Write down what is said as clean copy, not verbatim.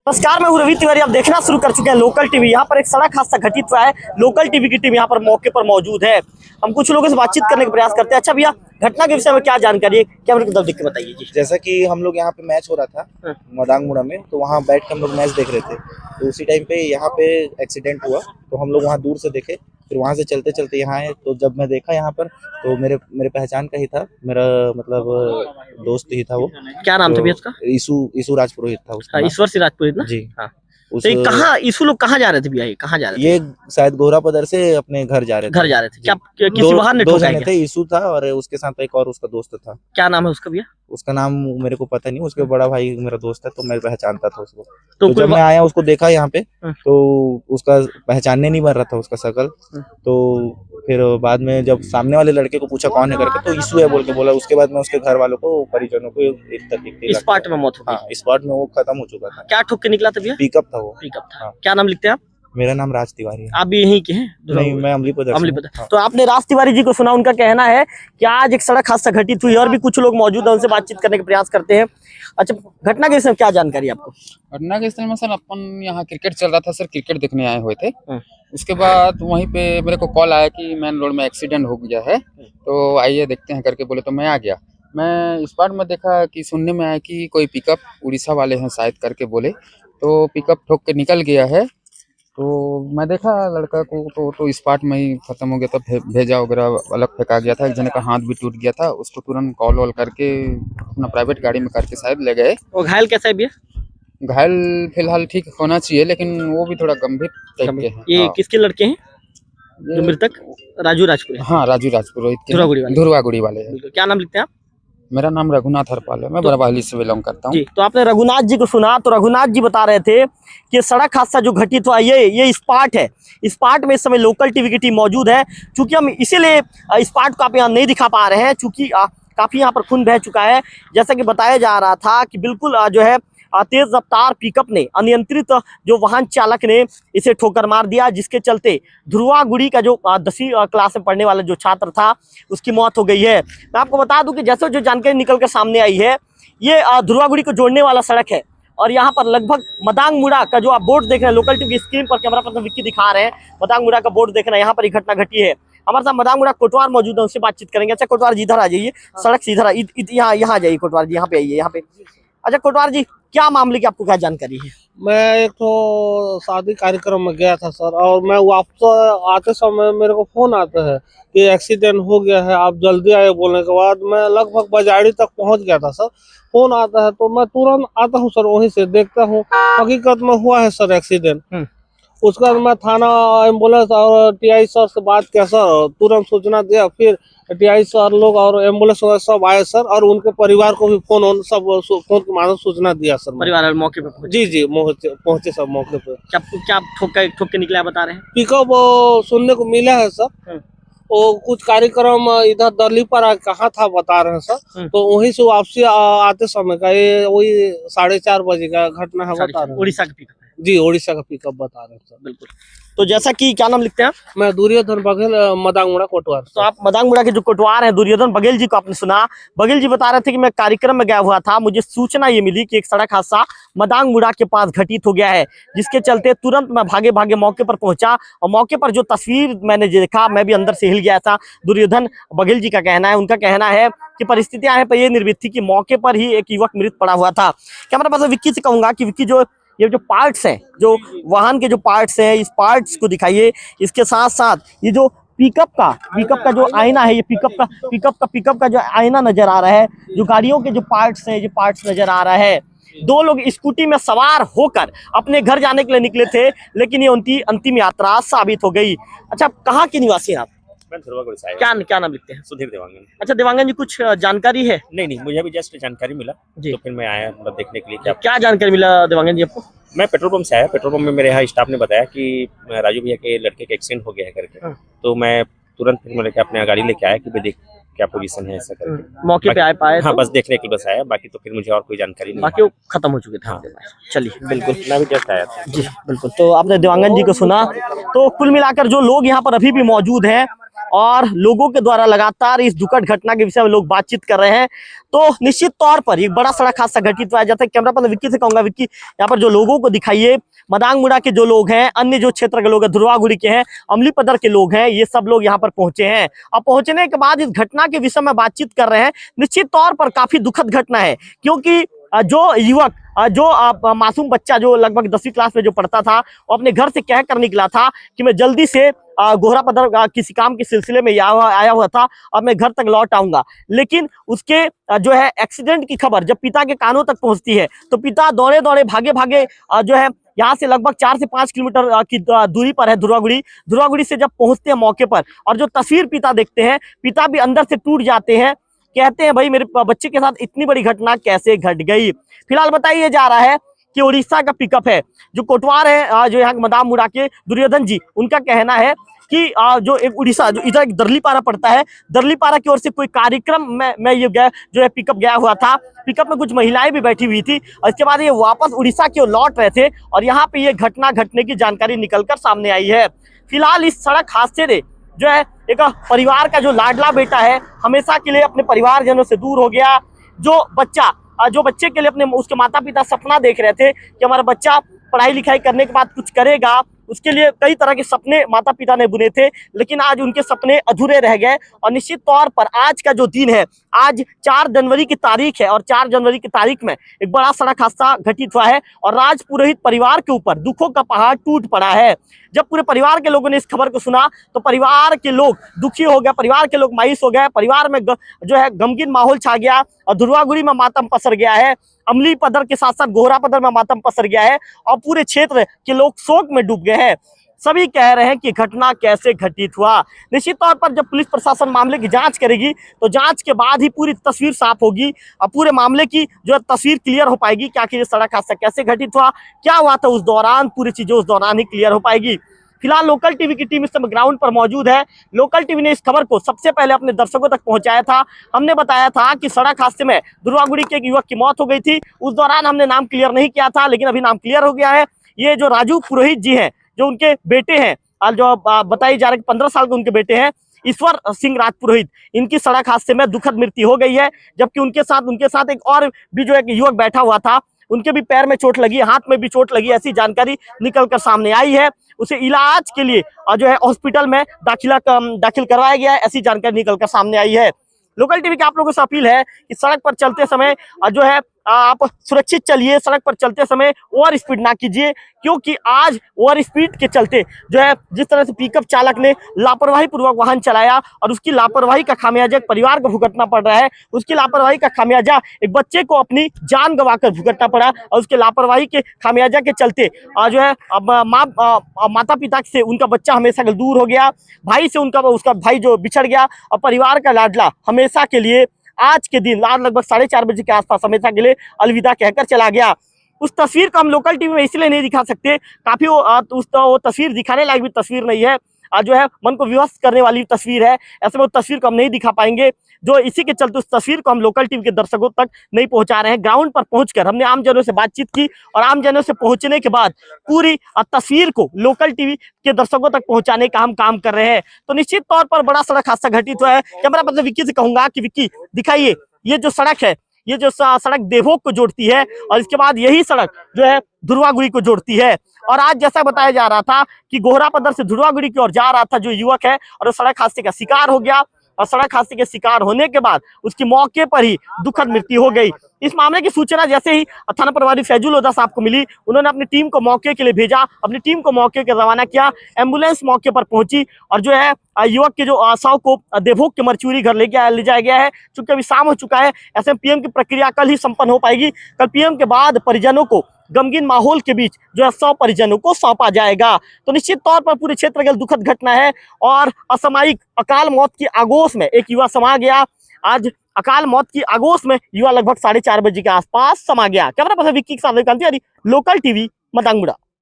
नमस्कार, मैं हूं रवि तिवारी। आप देखना शुरू कर चुके हैं लोकल टीवी। यहाँ पर एक सड़क हादसा घटित हुआ है। लोकल टीवी की टीम यहाँ पर मौके पर मौजूद है। हम कुछ लोगों से बातचीत करने का प्रयास करते हैं। अच्छा भैया, घटना के विषय में क्या जानकारी है, क्या मेरे को देख के बताइए जी। जैसा कि हम लोग यहाँ पे मैच हो रहा था मदांगमुड़ा में, तो वहाँ बैठ के हम लोग मैच देख रहे थे। तो उसी टाइम पे यहाँ पे एक्सीडेंट हुआ, तो हम लोग वहाँ दूर से देखे, फिर वहाँ से चलते चलते यहाँ आए। तो जब मैं देखा यहाँ पर, तो मेरे पहचान का ही था, मेरा मतलब दोस्त ही था वो। क्या नाम था भैया उसका? ईसु राजपुरोहित था उसका। ईश्वर सिंह राजपुरोहित ना जी। हाँ, तो ये कहाँ ईसु लोग कहाँ जा रहे थे भैया? ये कहाँ जा रहे थे? ये शायद गोरापदर से अपने घर जा रहे थे। क्या किसी बाहर ने दो ठोका जने थे, ईसु था और उसके साथ एक और उसका दोस्त था। क्या नाम है उसका भैया? उसका नाम मेरे को पता नहीं, उसके बड़ा भाई मेरा दोस्त है, तो मैं पहचानता था उसको। तो जब मैं आया उसको देखा यहाँ पे, तो उसका पहचानने नहीं बन रहा था उसका शकल। तो फिर बाद में जब सामने वाले लड़के को पूछा कौन है करके, तो ईसु है बोल के बोला। उसके बाद में उसके घर वालों को, परिजनों को इस पार्ट में मौत हो गई। हाँ, इस पार्ट में वो खत्म हो चुका था। क्या ठोक के निकला था भैया? पिकअप था वो। पिकअप था। क्या नाम लिखते हैं आप? मेरा नाम राज तिवारी है। आप भी यहीं के हैं? नहीं, मैं अमलीपदर। हाँ। तो आपने राज तिवारी जी को सुना, उनका कहना है कि आज एक सड़क हादसा घटित हुई और भी कुछ लोग मौजूद हैं, उनसे बातचीत करने का प्रयास करते हैं। अच्छा, घटना के विषय में क्या जानकारी आपको? घटना के विषय में सर, अपन यहाँ क्रिकेट चल रहा था सर, क्रिकेट देखने आए हुए थे। उसके बाद वहीं पे मेरे को कॉल आया कि मेन रोड में एक्सीडेंट हो गया है, तो आइए देखते हैं करके बोले। तो मैं आ गया। मैं इस बार में देखा कि सुनने में आया कि कोई पिकअप उड़ीसा वाले हैं शायद करके बोले, तो पिकअप ठोक के निकल गया है। तो मैं देखा लड़का को, तो इस पार्ट में ही खत्म हो गया था। भेजा वगैरह अलग फेंका गया था। एक जने का हाथ भी टूट गया था। उसको तुरंत कॉल वॉल करके अपना प्राइवेट गाड़ी में करके शायद ले गए। वो घायल कैसा है भैया? घायल फिलहाल ठीक होना चाहिए, लेकिन वो भी थोड़ा गंभीर टाइप के हैं। ये किसके लड़के हैं जो मृतक? राजू राजपुरोहित। हाँ, राजू राजपुरोहित के धुरवागुड़ी वाले हैं। क्या नाम लिखते हैं आप? मेरा नाम रघुनाथ हरपाल है, मैं बराबहली से बिलोंग करता हूँ। तो आपने रघुनाथ जी को सुना, तो रघुनाथ जी बता रहे थे कि सड़क हादसा जो घटित हुआ ये इस पार्ट है। इस पार्ट में इस समय लोकल टीवी की टीम मौजूद है। चूंकि हम इसीलिए इस पार्ट को आप यहाँ नहीं दिखा पा रहे हैं, चूंकि काफी यहाँ पर खून बह चुका है। जैसा कि बताया जा रहा था कि बिल्कुल जो है तेज रफ्तार पिकअप ने, अनियंत्रित जो वाहन चालक ने इसे ठोकर मार दिया, जिसके चलते धुरवागुड़ी का जो 10वीं क्लास में पढ़ने वाला जो छात्र था, उसकी मौत हो गई है। मैं आपको बता दूं कि जैसे जो जानकारी निकल कर सामने आई है, ये धुरवागुड़ी को जोड़ने वाला सड़क है। और यहाँ पर लगभग मदांगमुड़ा का जो आप बोर्ड देख रहे हैं, लोकल टीवी स्क्रीन पर कैमरा पर्सन विक्की दिखा रहे हैं, मदांगमुड़ा का बोर्ड देख रहे हैं, यहाँ पर ही घटना घटी है। हमारे साथ मदांगमुड़ा कोटवार मौजूद है, उनसे बातचीत करेंगे। अच्छा कोटवार जी, इधर आ जाइए, सड़क से इधर यहाँ जाइए कोटवार जी, यहाँ पे आइए, यहाँ पे। अच्छा कोटवार जी, क्या मामले की आपको क्या जानकारी है? मैं एक तो शादी कार्यक्रम में गया था सर, और मैं वापस आते समय मेरे को फोन आता है कि एक्सीडेंट हो गया है, आप जल्दी आए। बोलने के बाद मैं लगभग बजाड़ी तक पहुंच गया था सर। फोन आता है तो मैं तुरंत आता हूं सर, वहीं से देखता हूं हकीकत में हुआ है सर एक्सीडेंट। उसके बाद मैं थाना, एम्बुलेंस और टीआई सर से बात किया सर, तुरंत सूचना दिया। फिर टीआई सर लोग और एम्बुलेंस सब आए सर, और उनके परिवार को भी फोन के माध्यम सूचना दिया सर। परिवार मौके पे? जी पहुंचे सब मौके पे। क्या ठोक के निकला बता रहे हैं? पिकअप सुनने को मिला है सर। वो कुछ कार्यक्रम इधर दिल्ली पर कहाँ था बता रहे हैं सर, तो वहीं से वापसी आते समय का ये वही 4:30 बजे का घटना है बता रहे हैं। उड़ीसा का पिकअप? जी, उड़ीसा का पिकअप बता रहे हैं सर। बिल्कुल। तो जैसा कि क्या नाम लिखते हैं आप? मैं दुर्योधन बघेल, मदांगमुड़ा कोटवार। तो आप मदांगमुड़ा के जो कोटवार हैं, दुर्योधन बघेल जी को आपने सुना। बघेल जी बता रहे थे कि मैं कार्यक्रम में गया हुआ था, मुझे सूचना ये मिली कि एक सड़क हादसा मदांगमुड़ा के पास घटित हो गया है, जिसके चलते तुरंत मैं भागे भागे मौके पर पहुंचा। और मौके पर जो तस्वीर मैंने देखा, मैं भी अंदर से हिल गया था। दुर्योधन बघेल जी का कहना है, उनका कहना है कि परिस्थितियां हैं पर ये निर्मित थी कि मौके पर ही एक युवक मृत पड़ा हुआ था। कैमरा पर्सन विक्की से कहूंगा कि विक्की, ये जो पार्ट्स हैं, जो वाहन के जो पार्ट्स हैं, इस पार्ट्स को दिखाइए। इसके साथ साथ ये जो पिकअप का जो आईना है, ये पिकअप का जो आईना नजर आ रहा है, जो गाड़ियों के जो पार्ट्स हैं, ये पार्ट्स नजर आ रहा है। दो लोग स्कूटी में सवार होकर अपने घर जाने के लिए निकले थे, लेकिन ये उनकी अंतिम यात्रा साबित हो गई। अच्छा, कहाँ के निवासी हैं आप? क्या नाम लिखते हैं? सुधीर देवांगन। अच्छा देवांगन जी, कुछ जानकारी है? नहीं, मुझे अभी जस्ट जानकारी मिला जी, तो फिर मैं आया मतलब देखने के लिए। क्या जानकारी मिला देवांगन जी आपको? मैं पेट्रोल पंप से आया। पेट्रोल पंप में मेरे यहाँ स्टाफ ने बताया कि राजू भैया के लड़के का एक्सीडेंट हो गया है करके। तो मैं तुरंत फिर लेके अपने गाड़ी लेके आया कि भाई देख क्या पोजीशन है ऐसा करके। मौके पे पाए? हाँ, बस देखने के बस आया, बाकी तो फिर मुझे और कोई जानकारी नहीं। बाकी वो खत्म हो चुके थे। हाँ। चलिए, बिल्कुल, मैं भी जस्ट आया था। जी बिल्कुल। तो आपने देवांगन जी को सुना। तो कुल मिलाकर जो लोग यहाँ पर अभी भी मौजूद हैं और लोगों के द्वारा लगातार इस दुखद घटना के विषय में लोग बातचीत कर रहे हैं। तो निश्चित तौर पर एक बड़ा सड़क हादसा घटित हुआ है। जैसे कैमरा पर्सन विक्की से कहूंगा, विक्की यहाँ पर जो लोगों को दिखाइए, मदांग मुड़ा के जो लोग हैं, अन्य जो क्षेत्र के लोग हैं, धुर्वागुड़ी के हैं, अमली पदर के लोग हैं, ये सब लोग यहाँ पर पहुंचे हैं। अब पहुंचने के बाद इस घटना के विषय में बातचीत कर रहे हैं। निश्चित तौर पर काफी दुखद घटना है, क्योंकि जो युवक, जो मासूम बच्चा जो लगभग 10वीं क्लास में जो पढ़ता था, वो अपने घर से कह कर निकला था कि मैं जल्दी से गोहरा पदर किसी काम के सिलसिले में आया हुआ था और मैं घर तक लौट आऊंगा। लेकिन उसके जो है एक्सीडेंट की खबर जब पिता के कानों तक पहुंचती है तो पिता दौड़े दौड़े भागे भागे जो है यहाँ से लगभग 4 से 5 किलोमीटर की दूरी पर है धुर्वागुड़ी से जब पहुंचते हैं मौके पर और जो तस्वीर पिता देखते हैं, पिता भी अंदर से टूट जाते हैं। कहते हैं भाई मेरे बच्चे के साथ इतनी बड़ी घटना कैसे घट गई। फिलहाल बताइए जा रहा है कि उड़ीसा का पिकअप है, जो कोटवार है, जो यहाँ मदाम मुड़ा के दुर्योधन जी, उनका कहना है कि जो एक उड़ीसा जो इधर दरलीपारा पड़ता है, दरलीपारा की ओर से कोई कार्यक्रम में ये गया, जो है पिकअप गया हुआ था। पिकअप में कुछ महिलाएं भी बैठी हुई थी और इसके बाद ये वापस उड़ीसा की ओर लौट रहे थे और यहाँ पे ये घटना घटने की जानकारी निकलकर सामने आई है। फिलहाल इस सड़क हादसे ने जो है एक परिवार का जो लाडला बेटा है, हमेशा के लिए अपने परिवारजनों से दूर हो गया। जो बच्चे के लिए अपने उसके माता पिता सपना देख रहे थे कि हमारा बच्चा पढ़ाई लिखाई करने के बाद कुछ करेगा, उसके लिए कई तरह के सपने माता पिता ने बुने थे, लेकिन आज उनके सपने अधूरे रह गए। और निश्चित तौर पर आज का जो दिन है, आज 4 जनवरी की तारीख है और 4 जनवरी की तारीख में एक बड़ा सड़क हादसा घटित हुआ है और राज पुरोहित परिवार के ऊपर दुखों का पहाड़ टूट पड़ा है। जब पूरे परिवार के लोगों ने इस खबर को सुना तो परिवार के लोग दुखी हो गए, परिवार के लोग मायूस हो गए, परिवार में जो है गमगीन माहौल छा गया और धुर्वागुड़ी में मातम पसर गया है। अमली पदर के साथ साथ गोहरा पदर में मातम पसर गया है और पूरे क्षेत्र के लोग शोक में डूब गए हैं। सभी कह रहे हैं कि घटना कैसे घटित हुआ। निश्चित तौर पर जब पुलिस प्रशासन मामले की जांच करेगी तो जांच के बाद ही पूरी तस्वीर साफ होगी और पूरे मामले की जो तस्वीर क्लियर हो पाएगी कि आखिर ये सड़क हादसा कैसे घटित हुआ, क्या हुआ था उस दौरान, पूरी चीजें उस दौरान ही क्लियर हो पाएगी। फिलहाल लोकल टीवी की टीम इस समय ग्राउंड पर मौजूद है। लोकल टीवी ने इस खबर को सबसे पहले अपने दर्शकों तक पहुंचाया था। हमने बताया था कि सड़क हादसे में धुर्वागुड़ी के एक युवक की मौत हो गई थी। उस दौरान हमने नाम क्लियर नहीं किया था, लेकिन अभी नाम क्लियर हो गया है। ये जो राजू पुरोहित जी हैं, जो उनके बेटे हैं और जो बताई जा रही 15 साल के उनके बेटे हैं ईश्वर सिंह राज पुरोहित, इनकी सड़क हादसे में दुखद मृत्यु हो गई है। जबकि उनके साथ एक और भी जो एक युवक बैठा हुआ था, उनके भी पैर में चोट लगी, हाथ में भी चोट लगी, ऐसी जानकारी निकलकर सामने आई है। उसे इलाज के लिए जो है हॉस्पिटल में दाखिल करवाया गया है, ऐसी जानकारी निकलकर सामने आई है। लोकल टीवी की आप लोगों से अपील है कि सड़क पर चलते समय जो है आप सुरक्षित चलिए, सड़क पर चलते समय ओवर स्पीड ना कीजिए, क्योंकि आज ओवर स्पीड के चलते जो है जिस तरह से पिकअप चालक ने लापरवाही पूर्वक वाहन चलाया और उसकी लापरवाही का खामियाजा एक परिवार को भुगतना पड़ रहा है। उसकी लापरवाही का खामियाजा एक बच्चे को अपनी जान गंवाकर भुगतना पड़ा और उसके लापरवाही के खामियाजा के चलते जो है माता पिता से उनका बच्चा हमेशा के दूर हो गया, भाई से उसका भाई जो बिछड़ गया और परिवार का लाडला हमेशा के लिए आज के दिन रात लगभग 4:30 बजे के आसपास हमेशा के लिए अलविदा कहकर चला गया। उस तस्वीर को हम लोकल टीवी में इसलिए नहीं दिखा सकते, काफी वो तस्वीर दिखाने लायक भी तस्वीर नहीं है, जो है मन को विवश करने वाली तस्वीर है। ऐसे में वो तस्वीर को हम नहीं दिखा पाएंगे, जो इसी के चलते उस तस्वीर को हम लोकल टीवी के दर्शकों तक नहीं पहुंचा रहे हैं। ग्राउंड पर पहुंचकर हमने आमजनों से बातचीत की और आमजनों से पहुंचने के बाद पूरी तस्वीर को लोकल टीवी के दर्शकों तक पहुंचाने का हम काम कर रहे हैं। तो निश्चित तौर पर बड़ा सड़क हादसा घटित हुआ है। कैमरा पर्सन विक्की से कहूंगा कि विक्की दिखाइए, ये जो सड़क है, ये जो सड़क देवभोग को जोड़ती है और इसके बाद यही सड़क जो है धुर्वागुड़ी को जोड़ती है। और आज जैसा बताया जा रहा था कि गोहरा पदर से धुर्वागुड़ी की ओर जा रहा था जो युवक है और सड़क हादसे का शिकार हो गया और सड़क हादसे के शिकार होने के बाद उसकी मौके पर ही दुखद मृत्यु हो गई। इस मामले की सूचना जैसे ही थाना प्रभारी फैजुल ओदा साहब को मिली, उन्होंने अपनी टीम को मौके के लिए भेजा, अपनी टीम को मौके पर रवाना किया। एम्बुलेंस मौके पर पहुंची और जो है युवक के जो शव को देवभोग के मरचूरी घर ले जाया गया है। चूंकि अभी शाम हो चुका है, ऐसे में पीएम की प्रक्रिया कल ही संपन्न हो पाएगी। कल पीएम के बाद परिजनों को गमगीन माहौल के बीच जो है 100 परिजनों को सौंपा जाएगा। तो निश्चित तौर पर पूरे क्षेत्र के दुखद घटना है और असामयिक अकाल मौत की आगोश में एक युवा समा गया। आज अकाल मौत की आगोश में युवा लगभग 4:30 बजे के आसपास समा गया। कैमरा पर्सन विक्की के साथ लोकल टीवी मदांग मुड़ा।